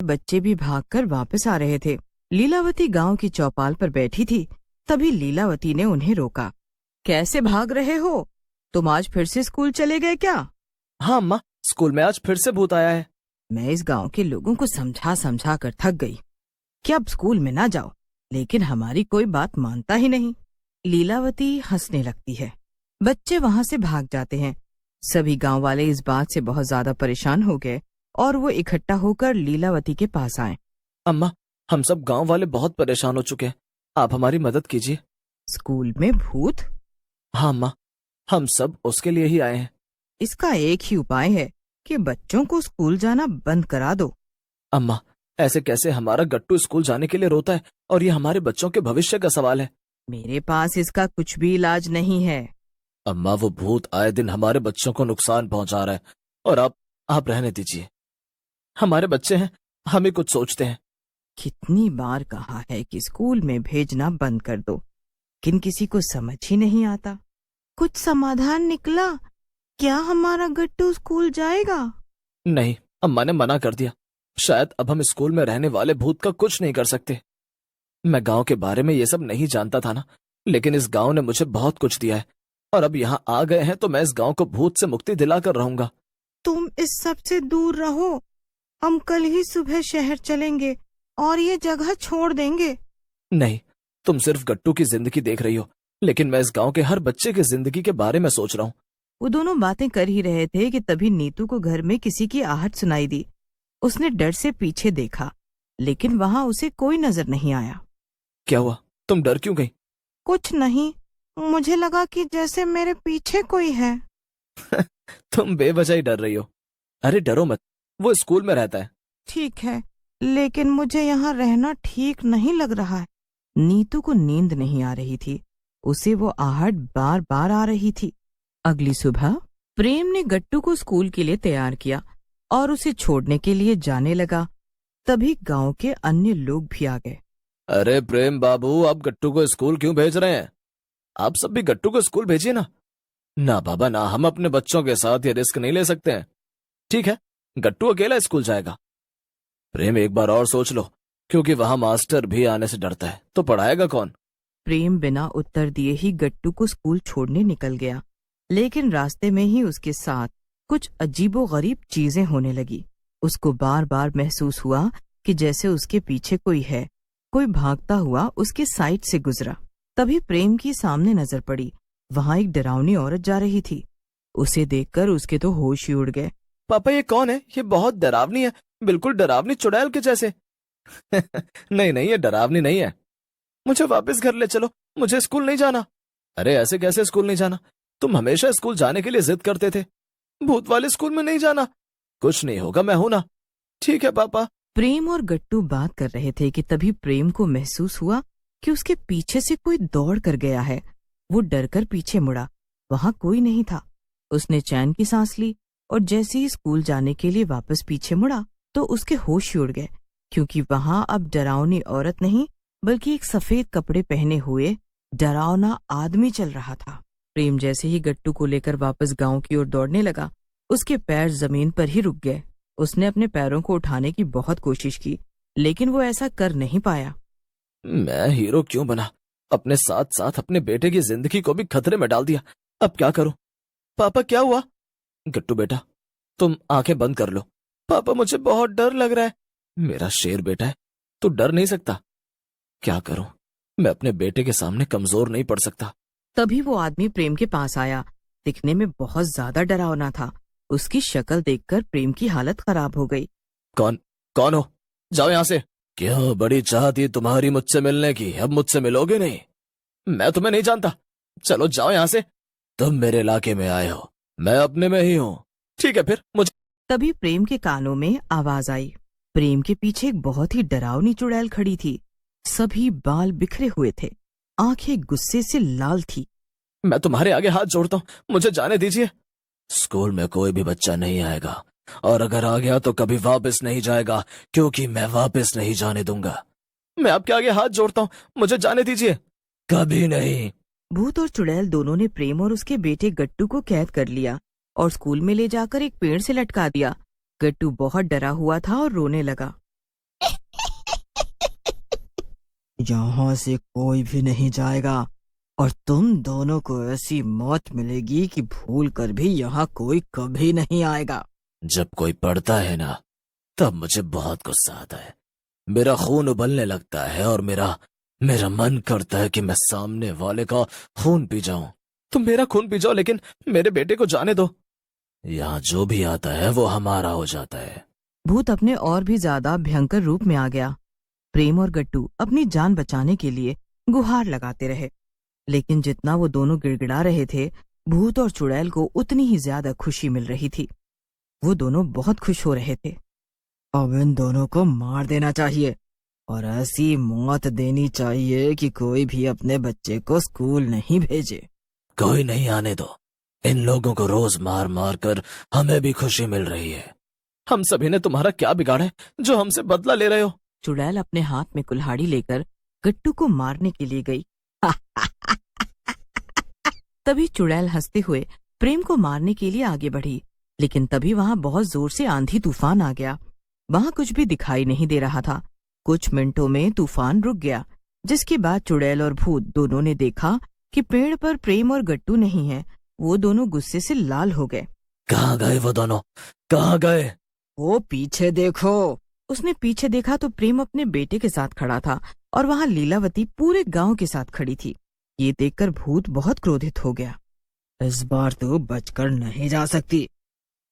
बच्चे भी भागकर वापस आ रहे थे। लीलावती गांव की चौपाल पर बैठी थी। तभी लीलावती ने उन्हें रोका। कैसे भाग रहे हो? तुम आज फिर से स्कूल चले गए क्या? हाँ अम्मा, स्कूल में आज फिर से भूत आया है। मैं इस गांव के लोगों को समझा समझा कर थक गई कि अब स्कूल में ना जाओ, लेकिन हमारी कोई बात मानता ही नहीं। लीलावती हंसने लगती है। बच्चे वहां से भाग जाते हैं। सभी गांव वाले इस बात से बहुत ज्यादा परेशान हो गए और वो इकट्ठा होकर लीलावती के पास आए। अम्मा, हम सब गांव वाले बहुत परेशान हो चुके हैं, आप हमारी मदद कीजिए। स्कूल में भूत? हाँ अम्मा, हम सब उसके लिए ही आए हैं। इसका एक ही उपाय है कि बच्चों को स्कूल जाना बंद करा दो। अम्मा, ऐसे कैसे? हमारा गट्टू स्कूल जाने के लिए रोता है और ये हमारे बच्चों के भविष्य का सवाल है। मेरे पास इसका कुछ भी इलाज नहीं है। अम्मा, वो भूत आए दिन हमारे बच्चों को नुकसान पहुंचा रहा है और आप रहने दीजिए। हमारे बच्चे हैं, हम ही कुछ सोचते हैं। कितनी बार कहा है कि स्कूल में भेजना बंद कर दो, लेकिन किसी को समझ ही नहीं आता। कुछ समाधान निकला क्या? हमारा गट्टू स्कूल जाएगा? नहीं, अम्मा ने मना कर दिया। शायद अब हम स्कूल में रहने वाले भूत का कुछ नहीं कर सकते। मैं गांव के बारे में ये सब नहीं जानता था ना, लेकिन इस गांव ने मुझे बहुत कुछ दिया है और अब यहाँ आ गए हैं तो मैं इस गांव को भूत से मुक्ति दिलाकर रहूंगा। तुम इस सब से दूर रहो। हम कल ही सुबह शहर चलेंगे और ये जगह छोड़ देंगे। नहीं, तुम सिर्फ गट्टू की जिंदगी देख रही हो, लेकिन मैं इस गांव के हर बच्चे की जिंदगी के बारे में सोच रहा हूँ। वो दोनों बातें कर ही रहे थे कि तभी नीतू को घर में किसी की आहट सुनाई दी। उसने डर से पीछे देखा, लेकिन वहां उसे कोई नजर नहीं आया। क्या हुआ? तुम डर क्यों गई? कुछ नहीं, मुझे लगा कि जैसे मेरे पीछे कोई है। तुम बेवजह ही डर रही हो। अरे डरो मत, वो स्कूल में रहता है। ठीक है, लेकिन मुझे यहाँ रहना ठीक नहीं लग रहा है। नीतू को नींद नहीं आ रही थी, उसे वो आहट बार बार आ रही थी। अगली सुबह प्रेम ने गट्टू को स्कूल के लिए तैयार किया और उसे छोड़ने के लिए जाने लगा। तभी गांव के अन्य लोग भी आ गए। अरे प्रेम बाबू, आप गट्टू को स्कूल क्यों भेज रहे हैं? आप सब भी गट्टू को स्कूल भेजिए ना। ना बाबा ना, हम अपने बच्चों के साथ ये रिस्क नहीं ले सकते हैं। ठीक है, गट्टू अकेला स्कूल जाएगा। प्रेम, एक बार और सोच लो, क्योंकि वहां मास्टर भी आने से डरता है, तो पढ़ाएगा कौन? प्रेम बिना उत्तर दिए ही गट्टू को स्कूल छोड़ने निकल गया, लेकिन रास्ते में ही उसके साथ कुछ अजीबोगरीब चीजें होने लगी। उसको बार बार महसूस हुआ कि जैसे उसके पीछे कोई है। कोई भागता हुआ उसके साइड से गुजरा। तभी प्रेम की सामने नजर पड़ी। वहां एक डरावनी औरत जा रही थी। उसे देखकर उसके तो होश ही उड़ गए। पापा, ये कौन है? ये बहुत डरावनी है, बिल्कुल डरावनी चुड़ैल के जैसे। नहीं नहीं, ये डरावनी नहीं है। मुझे वापस घर ले चलो, मुझे स्कूल नहीं जाना। अरे ऐसे कैसे स्कूल नहीं जाना? तुम हमेशा स्कूल जाने के लिए जिद करते थे। भूत वाले स्कूल में नहीं जाना। कुछ नहीं होगा, मैं हूं ना। ठीक है पापा। प्रेम और गट्टू बात कर रहे थे कि तभी प्रेम को महसूस हुआ कि उसके पीछे से कोई दौड़ कर गया है। वो डरकर पीछे मुड़ा। वहां कोई नहीं था। उसने चैन की सांस ली और जैसे ही स्कूल जाने के लिए वापस पीछे मुड़ा तो उसके होश ही उड़ गए, क्योंकि वहां अब डरावनी औरत नहीं बल्कि एक सफेद कपड़े पहने हुए डरावना आदमी चल रहा था। प्रेम जैसे ही गट्टू को लेकर वापस गांव की ओर दौड़ने लगा, उसके पैर जमीन पर ही रुक गए। उसने अपने पैरों को उठाने की बहुत कोशिश की, लेकिन वो ऐसा कर नहीं पाया। मैं हीरो क्यों बना? अपने साथ साथ अपने बेटे की जिंदगी को भी खतरे में डाल दिया। अब क्या करूं? पापा, क्या हुआ? गट्टू बेटा, तुम आंखें बंद कर लो। पापा, मुझे बहुत डर लग रहा है। मेरा शेर बेटा है, तू डर नहीं सकता। क्या करूं? मैं अपने बेटे के सामने कमजोर नहीं पड़ सकता। तभी वो आदमी प्रेम के पास आया। दिखने में बहुत ज्यादा डरावना था। उसकी शक्ल देखकर प्रेम की हालत खराब हो गई। कौन हो? जाओ यहां से। क्यों? बड़ी चाह थी तुम्हारी मुझसे मिलने की, अब मुझसे मिलोगे नहीं? मैं तुम्हें नहीं जानता, चलो जाओ यहां से। तुम मेरे इलाके में आए हो, मैं अपने में ही हूँ। ठीक है फिर, मुझे। तभी प्रेम के कानों में आवाज आई। प्रेम के पीछे एक बहुत ही डरावनी चुड़ैल खड़ी थी। सभी बाल बिखरे हुए थे, आंखें गुस्से से लाल थी। मैं तुम्हारे आगे हाथ जोड़ता हूँ, मुझे जाने दीजिए। स्कूल में कोई भी बच्चा नहीं आएगा, और अगर आ गया तो कभी वापस नहीं जाएगा, क्योंकि मैं वापस नहीं जाने दूंगा। मैं आपके आगे हाथ जोड़ता हूँ, मुझे जाने दीजिए। कभी नहीं। भूत और चुड़ैल दोनों ने प्रेम और उसके बेटे गट्टू को कैद कर लिया और स्कूल में ले जाकर एक पेड़ से लटका दिया। गट्टू बहुत डरा हुआ था और रोने लगा। यहाँ से कोई भी नहीं जाएगा और तुम दोनों को ऐसी मौत मिलेगी कि भूल कर भी यहाँ कोई कभी नहीं आएगा। जब कोई पढ़ता है ना, तब मुझे बहुत गुस्सा आता है। मेरा खून उबलने लगता है और मेरा मन करता है कि मैं सामने वाले का खून पी जाऊं। तुम मेरा खून पी जाओ, लेकिन मेरे बेटे को जाने दो। यहाँ जो भी आता है वो हमारा हो जाता है। भूत अपने और भी ज्यादा भयंकर रूप में आ गया। प्रेम और गट्टू अपनी जान बचाने के लिए गुहार लगाते रहे, लेकिन जितना वो दोनों गिड़गिड़ा रहे थे, भूत और चुड़ैल को उतनी ही ज्यादा खुशी मिल रही थी। वो दोनों बहुत खुश हो रहे थे। अब इन दोनों को मार देना चाहिए और ऐसी मौत देनी चाहिए कि कोई भी अपने बच्चे को स्कूल नहीं भेजे। कोई नहीं आने दो। इन लोगों को रोज मार मार कर हमें भी खुशी मिल रही है। हम सभी ने तुम्हारा क्या बिगाड़ा है जो हमसे बदला ले रहे हो? चुड़ैल अपने हाथ में कुल्हाड़ी लेकर गट्टू को मारने के लिए गई। तभी चुड़ैल हंसते हुए प्रेम को मारने के लिए आगे बढ़ी, लेकिन तभी वहां बहुत जोर से आंधी तूफान आ गया। वहां कुछ भी दिखाई नहीं दे रहा था। कुछ मिनटों में तूफान रुक गया, जिसके बाद चुड़ैल और भूत दोनों ने देखा कि पेड़ पर प्रेम और गट्टू नहीं है। वो दोनों गुस्से से लाल हो गए। कहाँ गए वो दोनों? कहाँ गए? वो पीछे देखो। उसने पीछे देखा तो प्रेम अपने बेटे के साथ खड़ा था और वहां लीलावती पूरे गांव के साथ खड़ी थी। ये देखकर भूत बहुत क्रोधित हो गया। इस बार तो बचकर नहीं जा सकती।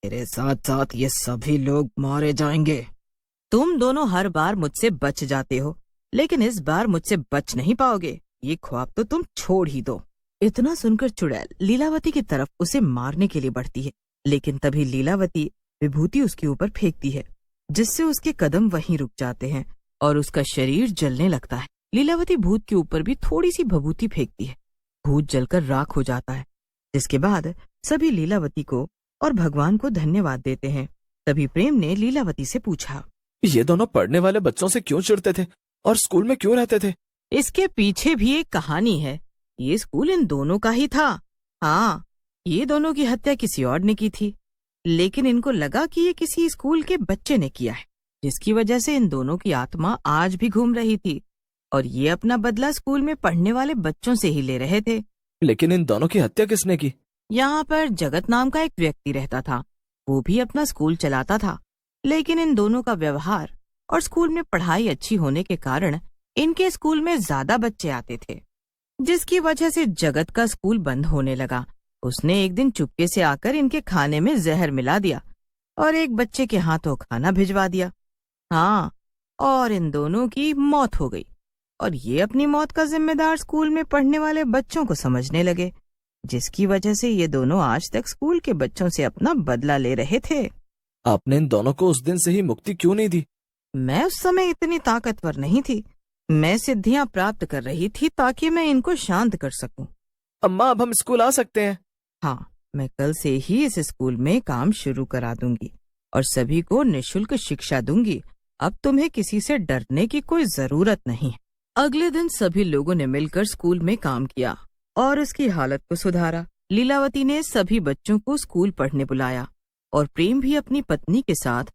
तेरे साथ साथ ये सभी लोग मारे जाएंगे। तुम दोनों हर बार मुझसे बच जाते हो, लेकिन इस बार मुझसे बच नहीं पाओगे। ये ख्वाब तो तुम छोड़ ही दो। इतना सुनकर चुड़ैल लीलावती की तरफ उसे मारने के लिए बढ़ती है, लेकिन तभी लीलावती विभूति उसके ऊपर फेंकती है, जिससे उसके कदम वहीं रुक जाते हैं और उसका शरीर जलने लगता है। लीलावती भूत के ऊपर भी थोड़ी सी भभूति फेंकती है। भूत जलकर राख हो जाता है, जिसके बाद सभी लीलावती को और भगवान को धन्यवाद देते हैं। तभी प्रेम ने लीलावती से पूछा, ये दोनों पढ़ने वाले बच्चों से क्यों चिढ़ते थे और स्कूल में क्यों रहते थे? इसके पीछे भी एक कहानी है। ये स्कूल इन दोनों का ही था। हाँ, ये दोनों की हत्या किसी और ने की थी, लेकिन इनको लगा कि ये किसी स्कूल के बच्चे ने किया है, जिसकी वजह से इन दोनों की आत्मा आज भी घूम रही थी और ये अपना बदला स्कूल में पढ़ने वाले बच्चों से ही ले रहे थे। लेकिन इन दोनों की हत्या किसने की? यहाँ पर जगत नाम का एक व्यक्ति रहता था। वो भी अपना स्कूल चलाता था, लेकिन इन दोनों का व्यवहार और स्कूल में पढ़ाई अच्छी होने के कारण इनके स्कूल में ज्यादा बच्चे आते थे, जिसकी वजह से जगत का स्कूल बंद होने लगा। उसने एक दिन चुपके से आकर इनके खाने में जहर मिला दिया और एक बच्चे के हाथों खाना भिजवा दिया। हाँ, और इन दोनों की मौत हो गई और ये अपनी मौत का जिम्मेदार स्कूल में पढ़ने वाले बच्चों को समझने लगे, जिसकी वजह से ये दोनों आज तक स्कूल के बच्चों से अपना बदला ले रहे थे। आपने इन दोनों को उस दिन से ही मुक्ति क्यों नहीं दी? मैं उस समय इतनी ताकतवर नहीं थी। मैं सिद्धियां प्राप्त कर रही थी ताकि मैं इनको शांत कर सकूं। अम्मा, अब हम स्कूल आ सकते हैं? हाँ, मैं कल से ही इस स्कूल में काम शुरू करा दूंगी और सभी को निःशुल्क शिक्षा दूंगी। अब तुम्हें किसी से डरने की कोई जरूरत नहीं है। अगले दिन सभी लोगों ने मिलकर स्कूल में काम किया और उसकी हालत को सुधारा। लीलावती ने सभी बच्चों को स्कूल पढ़ने बुलाया और प्रेम भी अपनी पत्नी के साथ